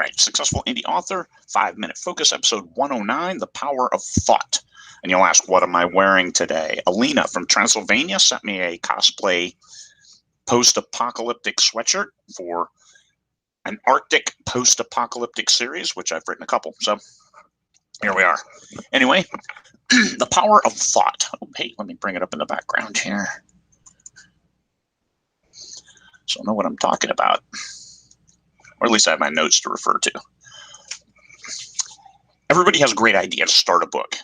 right, Successful Indie Author, 5-Minute Focus, episode 109, The Power of Thought. And you'll ask, what am I wearing today? Alina from Transylvania sent me a cosplay post-apocalyptic sweatshirt for an Arctic post-apocalyptic series, which I've written a couple. So here we are. Anyway, the power of thought. Oh, hey, let me bring it up in the background here, so I know what I'm talking about. Or at least I have my notes to refer to. Everybody has a great idea to start a book.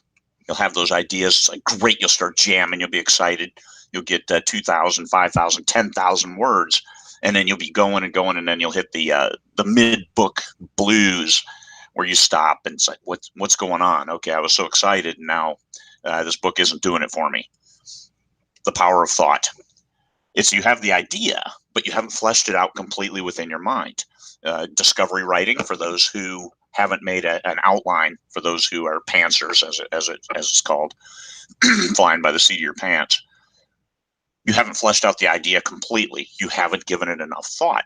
You'll have those ideas. It's like, great, you'll start jamming. You'll be excited. You'll get 2,000, 5,000, 10,000 words. And then you'll be going and going, and then you'll hit the mid-book blues where you stop and it's like, what's going on? Okay, I was so excited, and now this book isn't doing it for me. The power of thought. It's you have the idea, but you haven't fleshed it out completely within your mind. Discovery writing, for those who haven't made an outline, for those who are pantsers, as it's called, flying by the seat of your pants. You haven't fleshed out the idea completely. You haven't given it enough thought.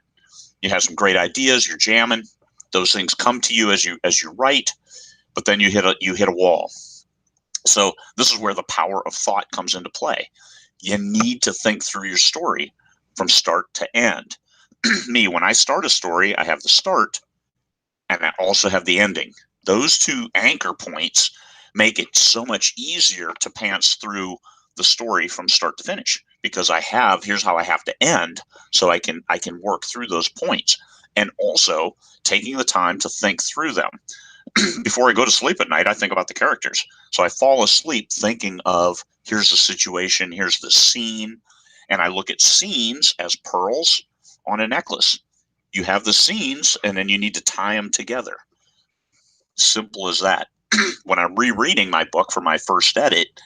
You have some great ideas. You're jamming. Those things come to you as you write, but then you hit a wall. So this is where the power of thought comes into play. You need to think through your story from start to end. Me, when I start a story, I have the start and I also have the ending. Those two anchor points make it so much easier to pants through the story from start to finish, because here's how I have to end, so I can work through those points, and also taking the time to think through them. Before I go to sleep at night, I think about the characters. So I fall asleep thinking of, here's the situation, here's the scene, and I look at scenes as pearls on a necklace. You have the scenes, and then you need to tie them together. Simple as that. When I'm rereading my book for my first edit,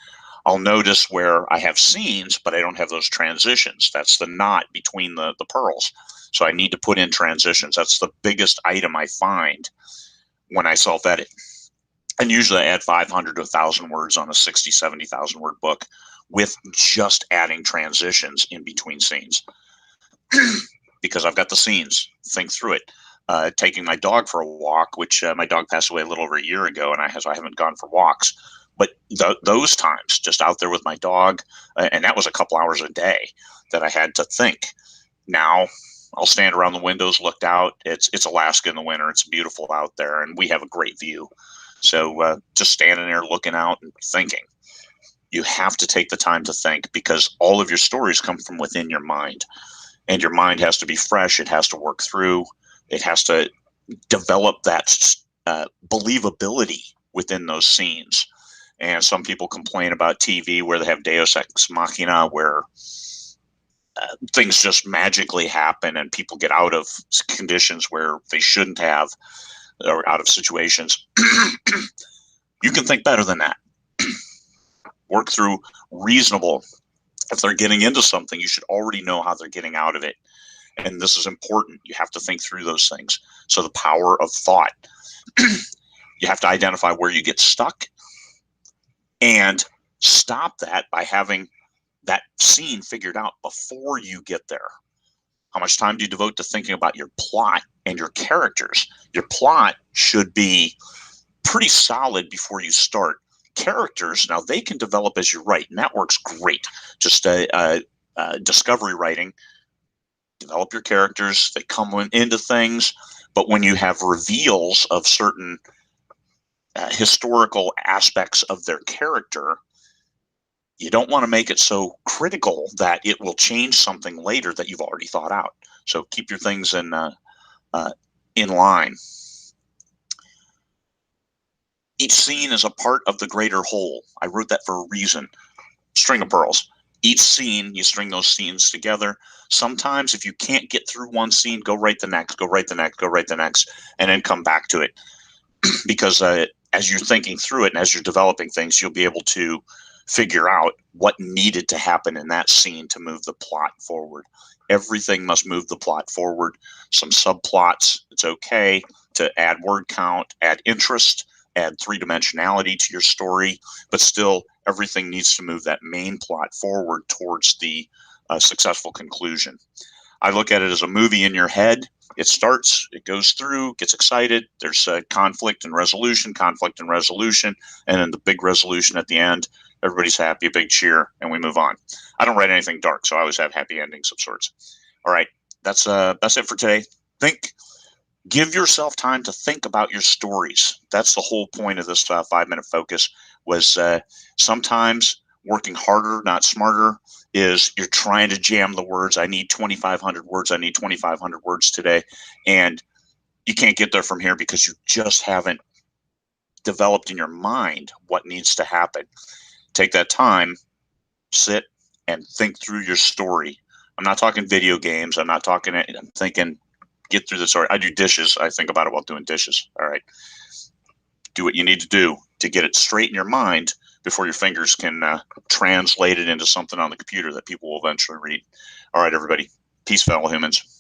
I'll notice where I have scenes, but I don't have those transitions. That's the knot between the pearls. So I need to put in transitions. That's the biggest item I find when I self-edit. And usually I add 500 to 1,000 words on a 60, 70,000 word book with just adding transitions in between scenes. Because I've got the scenes, think through it. Taking my dog for a walk, which my dog passed away a little over a year ago, and I haven't gone for walks. But those times, just out there with my dog, and that was a couple hours a day that I had to think. Now I'll stand around the windows, looked out. It's Alaska in the winter. It's beautiful out there, and we have a great view. So just standing there looking out and thinking. You have to take the time to think, because all of your stories come from within your mind. And your mind has to be fresh. It has to work through. It has to develop that believability within those scenes. And some people complain about TV where they have Deus Ex Machina, where things just magically happen and people get out of conditions where they shouldn't have, or out of situations. You can think better than that. Work through reasonable. If they're getting into something, you should already know how they're getting out of it. And this is important. You have to think through those things. So the power of thought. You have to identify where you get stuck and stop that by having that scene figured out before you get there. How much time do you devote to thinking about your plot and your characters? Your plot should be pretty solid before you start. Characters, now they can develop as you write, and that works great. Just discovery writing, develop your characters, they come into things, but when you have reveals of certain historical aspects of their character, you don't want to make it so critical that it will change something later that you've already thought out. So keep your things in line. Each scene is a part of the greater whole. I wrote that for a reason. String of pearls. Each scene, you string those scenes together. Sometimes if you can't get through one scene, go write the next, go write the next, go write the next, and then come back to it. Because as you're thinking through it and as you're developing things, you'll be able to figure out what needed to happen in that scene to move the plot forward. Everything must move the plot forward. Some subplots, it's okay to add word count, add interest, add three-dimensionality to your story, but still everything needs to move that main plot forward towards the successful conclusion. I look at it as a movie in your head. It starts, it goes through, gets excited. There's conflict and resolution, and then the big resolution at the end. Everybody's happy, a big cheer, and we move on. I don't write anything dark, so I always have happy endings of sorts. All right, that's it for today. Give yourself time to think about your stories. That's the whole point of this 5-minute focus. Was sometimes working harder, not smarter, is you're trying to jam the words. I need 2,500 words. I need 2,500 words today. And you can't get there from here because you just haven't developed in your mind what needs to happen. Take that time, sit and think through your story. I'm not talking video games. I'm thinking, get through the story. I do dishes. I think about it while doing dishes. All right. Do what you need to do to get it straight in your mind before your fingers can translate it into something on the computer that people will eventually read. All right, everybody. Peace, fellow humans.